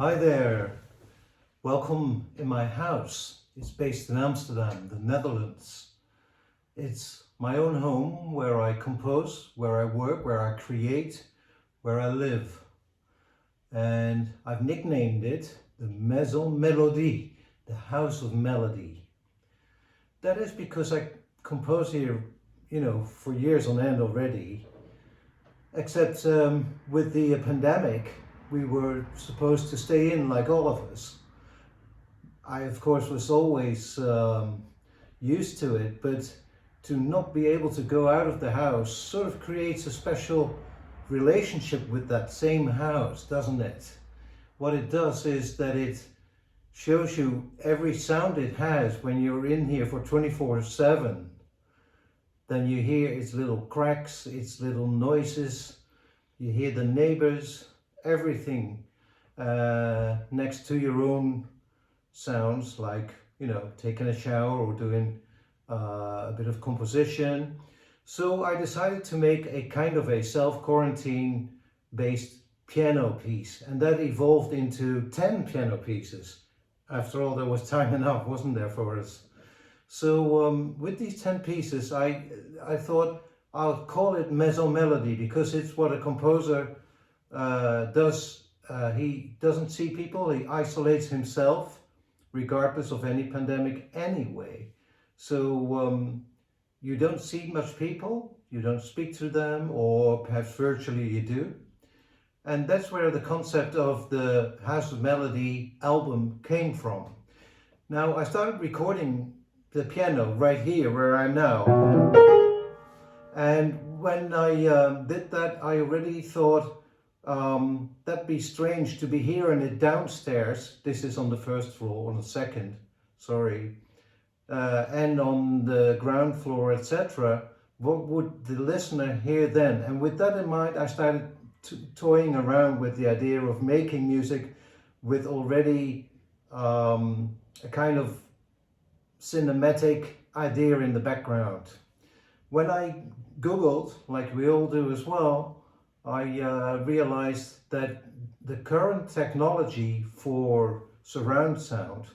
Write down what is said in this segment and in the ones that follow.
Hi there, welcome in my house. It's based in Amsterdam, the Netherlands. It's my own home where I compose, where I work, where I create, where I live. And I've nicknamed it the Maison Mélodie, the House of Melody. That is because I compose here, for years on end already. Except with the pandemic, we were supposed to stay in like all of us. I, of course, was always used to it, but to not be able to go out of the house sort of creates a special relationship with that same house, doesn't it? What it does is that it shows you every sound it has when you're in here for 24/7. Then you hear its little cracks, its little noises, you hear the neighbors, everything next to your own sounds, like, taking a shower or doing a bit of composition. So I decided to make a kind of a self-quarantine based piano piece, and that evolved into 10 piano pieces. After all, there was time enough, wasn't there, for us? So with these 10 pieces, I thought I'll call it Maison Melody because it's what a composer does. He doesn't see people, he isolates himself regardless of any pandemic anyway. So you don't see much people, you don't speak to them, or perhaps virtually you do. And that's where the concept of the House of Melody album came from. Now, I started recording the piano right here where I'm now. And when I did that, I already thought that'd be strange to be hearing it downstairs. This is on the first floor, on the second, sorry. And on the ground floor, etc. What would the listener hear then? And with that in mind, I started toying around with the idea of making music with already a kind of cinematic idea in the background. When I Googled, like we all do as well, I realized that the current technology for surround sound,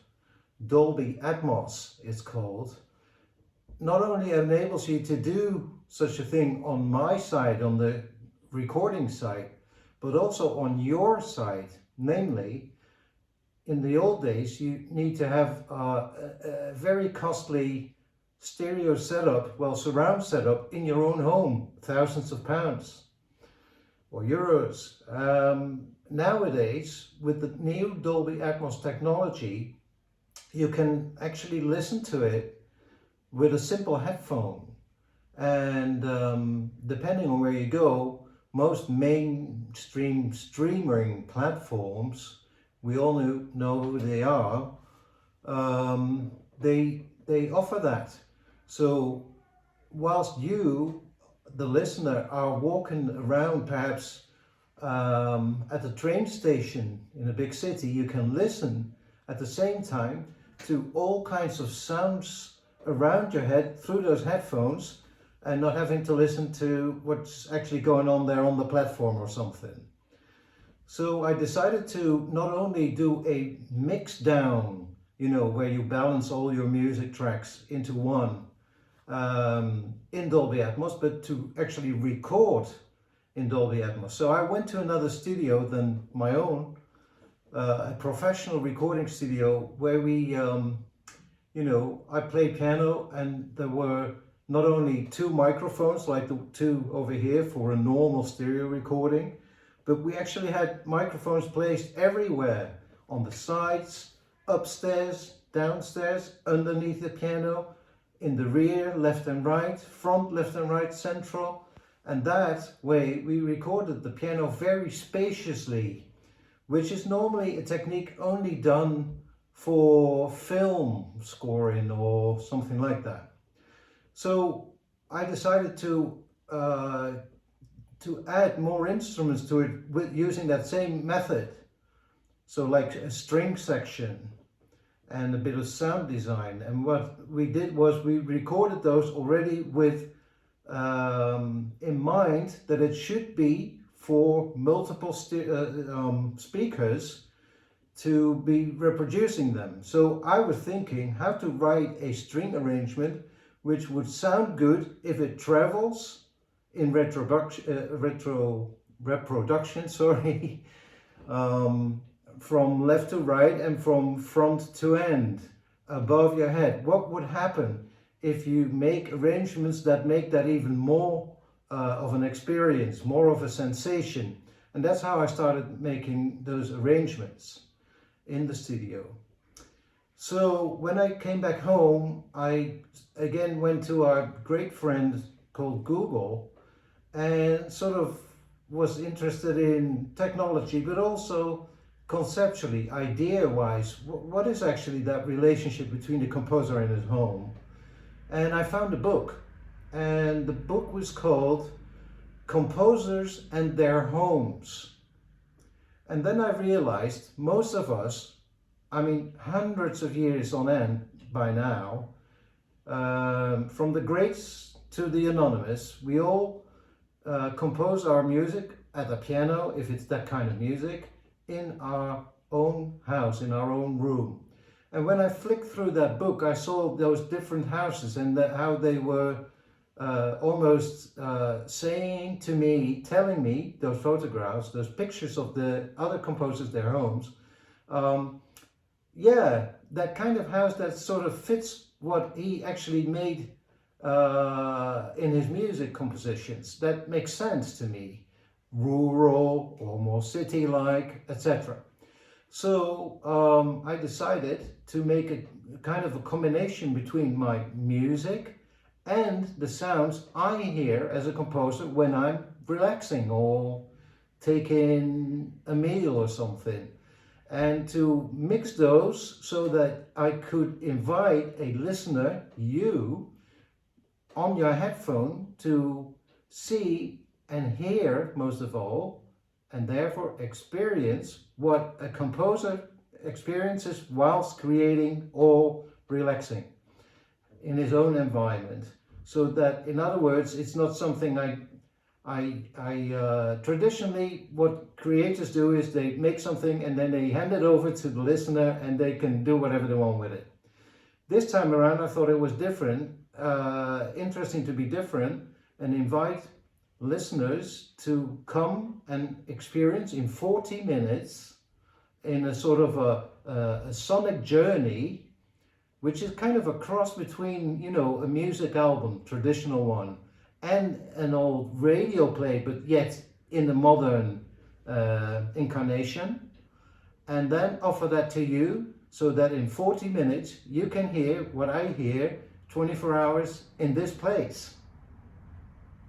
Dolby Atmos it's called, not only enables you to do such a thing on my side, on the recording side, but also on your side. Namely, in the old days, you need to have a very costly stereo setup, surround setup in your own home, thousands of pounds or euros. Nowadays, with the new Dolby Atmos technology, you can actually listen to it with a simple headphone. And depending on where you go, most mainstream streaming platforms, we all know who they are, they offer that. So whilst you, the listener, are walking around perhaps at a train station in a big city, you can listen at the same time to all kinds of sounds around your head through those headphones, and not having to listen to what's actually going on there on the platform or something. So I decided to not only do a mix down, where you balance all your music tracks into one in Dolby Atmos, but to actually record in Dolby Atmos. So I went to another studio than my own, a professional recording studio where we, I play piano, and there were not only two microphones like the two over here for a normal stereo recording, but we actually had microphones placed everywhere, on the sides, upstairs, downstairs, underneath the piano, in the rear, left and right, front, left and right, central. And that way we recorded the piano very spaciously, which is normally a technique only done for film scoring or something like that. So I decided to add more instruments to it with using that same method. So like a string section and a bit of sound design. And what we did was we recorded those already with in mind that it should be for multiple speakers to be reproducing them. So I was thinking how to write a string arrangement which would sound good if it travels in reproduction, sorry, from left to right and from front to end above your head. What would happen if you make arrangements that make that even more of an experience, more of a sensation? And that's how I started making those arrangements in the studio. So when I came back home, I again went to our great friend called Google and sort of was interested in technology, but also conceptually, idea-wise, what is actually that relationship between the composer and his home? And I found a book, and the book was called Composers and Their Homes. And then I realized most of us, I mean hundreds of years on end by now, from the greats to the anonymous, we all compose our music at the piano, if it's that kind of music, in our own house, in our own room. And when I flicked through that book, I saw those different houses and how they were almost saying to me, telling me, those photographs, those pictures of the other composers, their homes, yeah, that kind of house that sort of fits what he actually made in his music compositions. That makes sense to me. Rural or more city-like, etc. So I decided to make a kind of a combination between my music and the sounds I hear as a composer when I'm relaxing or taking a meal or something, and to mix those so that I could invite a listener, you, on your headphone to see and hear, most of all, and therefore experience what a composer experiences whilst creating or relaxing in his own environment. So that, in other words, it's not something I traditionally, what creators do is they make something and then they hand it over to the listener and they can do whatever they want with it. This time around I thought it was different, interesting to be different, and invite listeners to come and experience in 40 minutes in a sort of a sonic journey, which is kind of a cross between, you know, a music album, traditional one, and an old radio play, but yet in the modern incarnation, and then offer that to you so that in 40 minutes you can hear what I hear 24 hours in this place.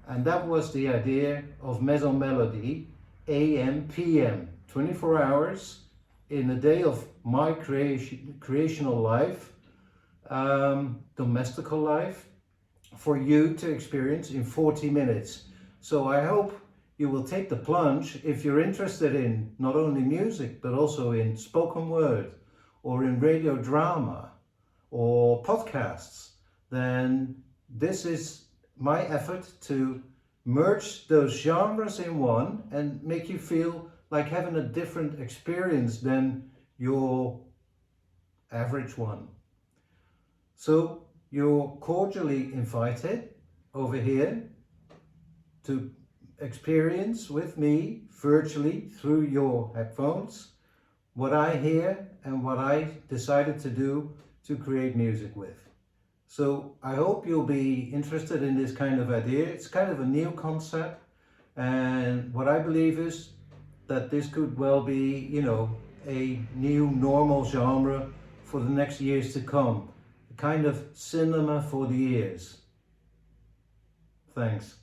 And that was the idea of Maison Melody, AM, PM, 24 hours in a day of my creational life, domestical life, for you to experience in 40 minutes. So I hope you will take the plunge if you're interested in not only music, but also in spoken word or in radio drama or podcasts. Then this is my effort to merge those genres in one and make you feel like having a different experience than your average one. So you're cordially invited over here to experience with me virtually through your headphones what I hear and what I decided to do to create music with. So I hope you'll be interested in this kind of idea. It's kind of a new concept, and what I believe is that this could well be, you know, a new normal genre for the next years to come. A kind of cinema for the ears. Thanks.